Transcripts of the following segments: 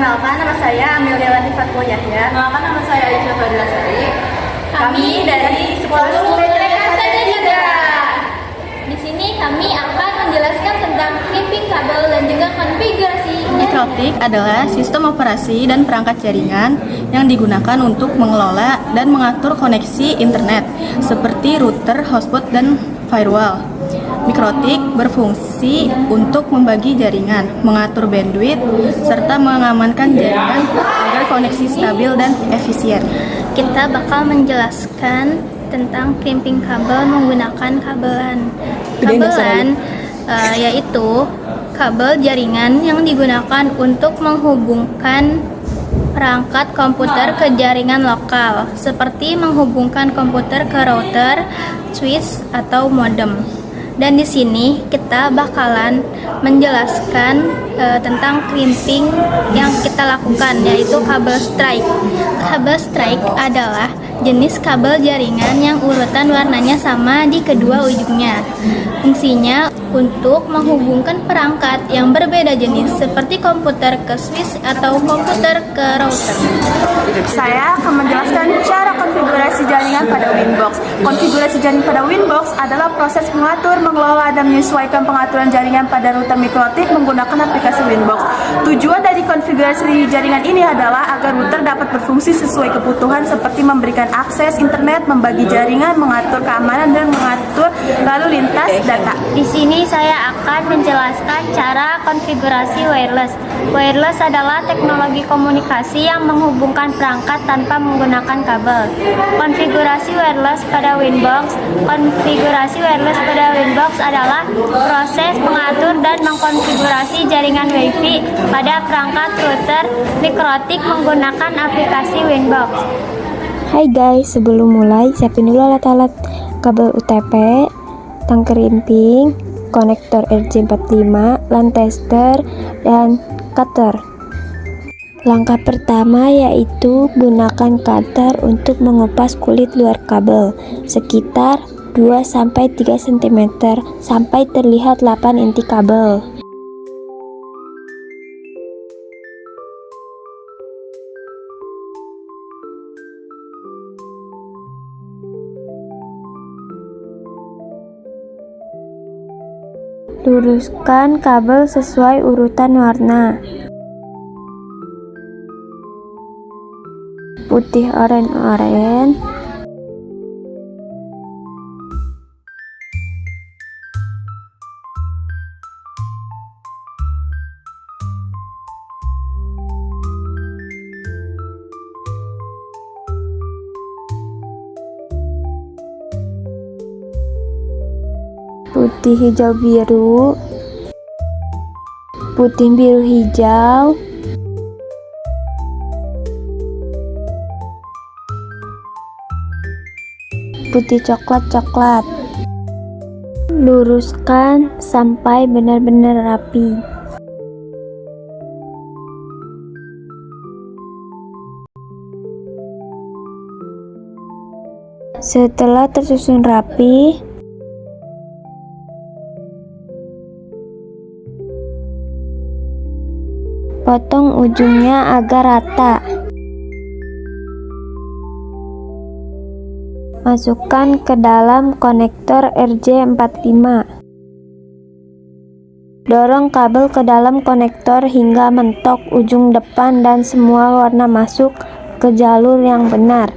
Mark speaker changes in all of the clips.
Speaker 1: Perkenalkan, nama saya Amelia Latifat Yahya.
Speaker 2: Kenalkan, nama saya Aisyah Fadila Sari.
Speaker 1: Kami dari Sekolah
Speaker 3: Di sini kami akan menjelaskan tentang crimping kabel dan juga konfigurasi.
Speaker 1: Mikrotik adalah sistem operasi dan perangkat jaringan yang digunakan untuk mengelola dan mengatur koneksi internet seperti router, hotspot, dan firewall. Mikrotik berfungsi untuk membagi jaringan, mengatur bandwidth, serta mengamankan jaringan agar koneksi stabil dan efisien.
Speaker 3: Kita bakal menjelaskan tentang crimping kabel menggunakan kabelan. Kabelan yaitu kabel jaringan yang digunakan untuk menghubungkan perangkat komputer ke jaringan lokal, seperti menghubungkan komputer ke router, switch, atau modem. Dan di sini kita bakalan menjelaskan tentang crimping yang kita lakukan, yaitu kabel strike. Kabel strike adalah jenis kabel jaringan yang urutan warnanya sama di kedua ujungnya. Fungsinya untuk menghubungkan perangkat yang berbeda jenis, seperti komputer ke switch atau komputer ke router.
Speaker 2: Saya akan menjelaskan cara konfigurasi jaringan pada Winbox. Konfigurasi jaringan pada Winbox adalah proses mengatur, mengelola, dan menyesuaikan pengaturan jaringan pada router mikrotik menggunakan aplikasi Winbox. Tujuan dari konfigurasi jaringan ini adalah agar router dapat berfungsi sesuai kebutuhan, seperti memberikan akses internet, membagi jaringan, mengatur keamanan, dan mengatur lalu lintas data.
Speaker 3: Di sini saya akan menjelaskan cara konfigurasi wireless. Wireless adalah teknologi komunikasi yang menghubungkan perangkat tanpa menggunakan kabel. Konfigurasi wireless pada Winbox. Konfigurasi wireless pada Winbox adalah proses mengatur dan mengkonfigurasi jaringan WiFi pada perangkat router mikrotik menggunakan aplikasi Winbox.
Speaker 4: Hai guys, sebelum mulai siapin dulu alat-alat kabel UTP, tang crimping, konektor RJ45, LAN tester, dan cutter. Langkah pertama yaitu gunakan cutter untuk mengupas kulit luar kabel sekitar 2-3 cm sampai terlihat 8 inti kabel. Luruskan kabel sesuai urutan warna. Putih, oranye. Putih, hijau, biru. Putih, biru, hijau. Putih, coklat. Luruskan sampai benar-benar rapi. Setelah tersusun rapi, potong ujungnya agar rata. Masukkan ke dalam konektor RJ45. Dorong kabel ke dalam konektor hingga mentok ujung depan dan semua warna masuk ke jalur yang benar.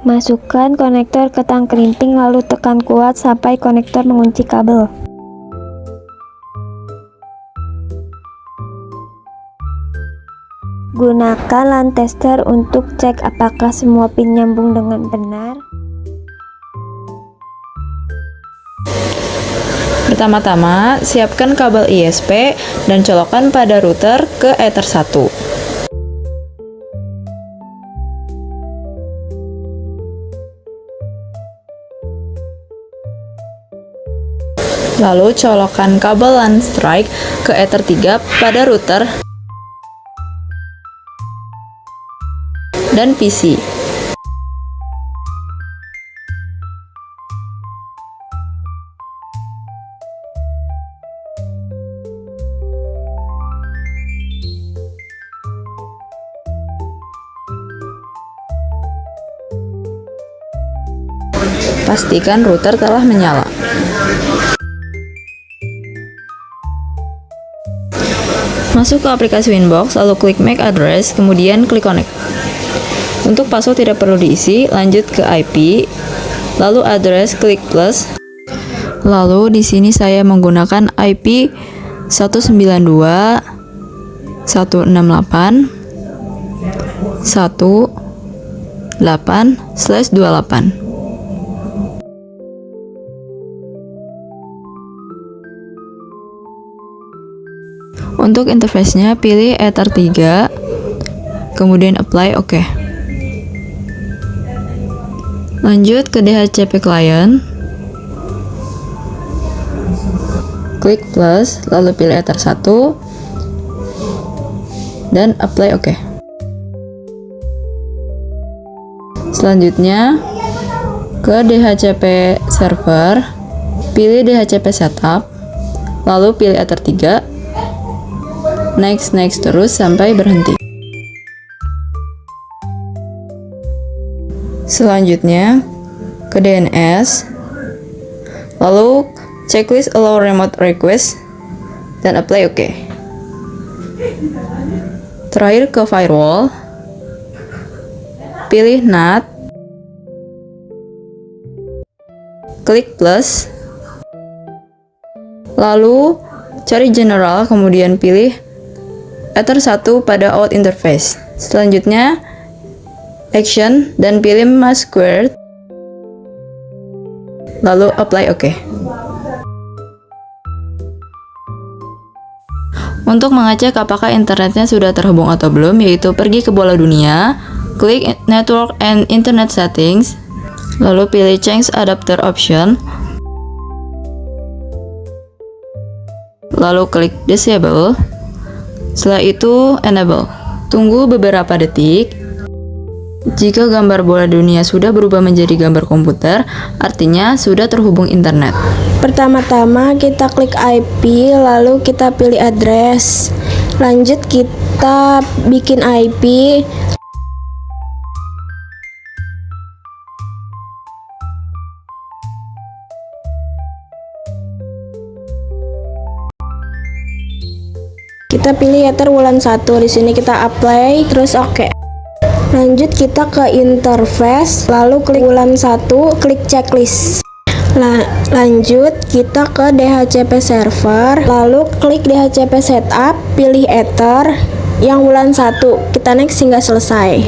Speaker 4: Masukkan konektor ke tang crimping lalu tekan kuat sampai konektor mengunci kabel. Gunakan LAN tester untuk cek apakah semua pin nyambung dengan benar.
Speaker 5: Pertama-tama, siapkan kabel ISP dan colokkan pada router ke Ether 1. Lalu colokkan kabel LAN strike ke Ether 3 pada router dan PC. Pastikan router telah menyala. Masuk ke aplikasi Winbox, lalu klik Make Address, kemudian klik Connect. Untuk password tidak perlu diisi, lanjut ke IP, lalu address, klik plus. Lalu di sini saya menggunakan IP 192.168.18/28. Untuk interface-nya pilih Ether 3, kemudian apply OK. Lanjut ke DHCP client, klik plus, lalu pilih Ether 1 dan apply OK. Selanjutnya ke DHCP server, pilih DHCP setup, lalu pilih Ether 3, next terus sampai berhenti. Selanjutnya ke DNS, lalu checklist allow remote request dan apply OK. Terakhir ke firewall, pilih NAT, klik plus, lalu cari general, kemudian pilih Ether 1 pada out interface. Selanjutnya action dan pilih mask squared, lalu apply OK. Untuk mengecek apakah internetnya sudah terhubung atau belum, yaitu pergi ke bola dunia, klik network and internet settings, lalu pilih change adapter option, lalu klik disable. Setelah itu enable. Tunggu beberapa detik. Jika gambar bola dunia sudah berubah menjadi gambar komputer, artinya sudah terhubung internet.
Speaker 4: Pertama-tama kita klik IP, lalu kita pilih address. Lanjut kita bikin IP. Kita pilih Ether wulan 1. Di sini kita apply, terus oke. Lanjut kita ke interface, lalu klik wulan 1, klik checklist. Lanjut kita ke DHCP server, lalu klik DHCP setup, pilih Ether yang wulan 1. Kita next hingga selesai.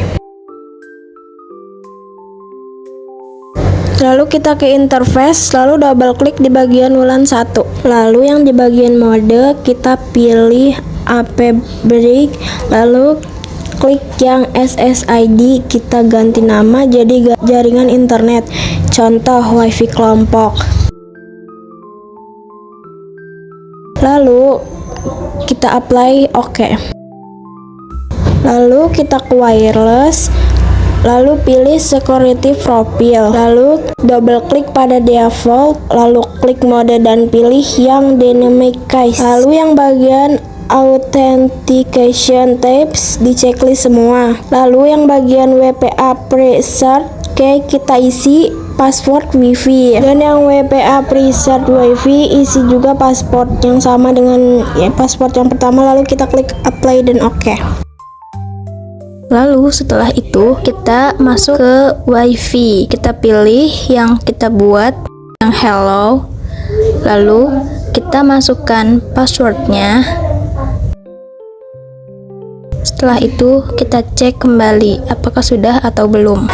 Speaker 4: Lalu kita ke interface, lalu double klik di bagian wulan 1. Lalu yang di bagian mode kita pilih AP break, lalu klik yang SSID, kita ganti nama jadi jaringan internet, contoh WiFi kelompok. Lalu kita apply OK. Lalu kita ke wireless, lalu pilih security profile, lalu double klik pada default, lalu klik mode dan pilih yang dynamic case. Lalu yang bagian authentication types di checklist semua. Lalu yang bagian WPA preset kita isi password wifi, dan yang WPA preset wifi isi juga password yang sama dengan password yang pertama. Lalu kita klik apply dan OK. Lalu setelah itu kita masuk ke wifi, kita pilih yang kita buat, yang hello, lalu kita masukkan passwordnya. Setelah itu kita cek kembali apakah sudah atau belum.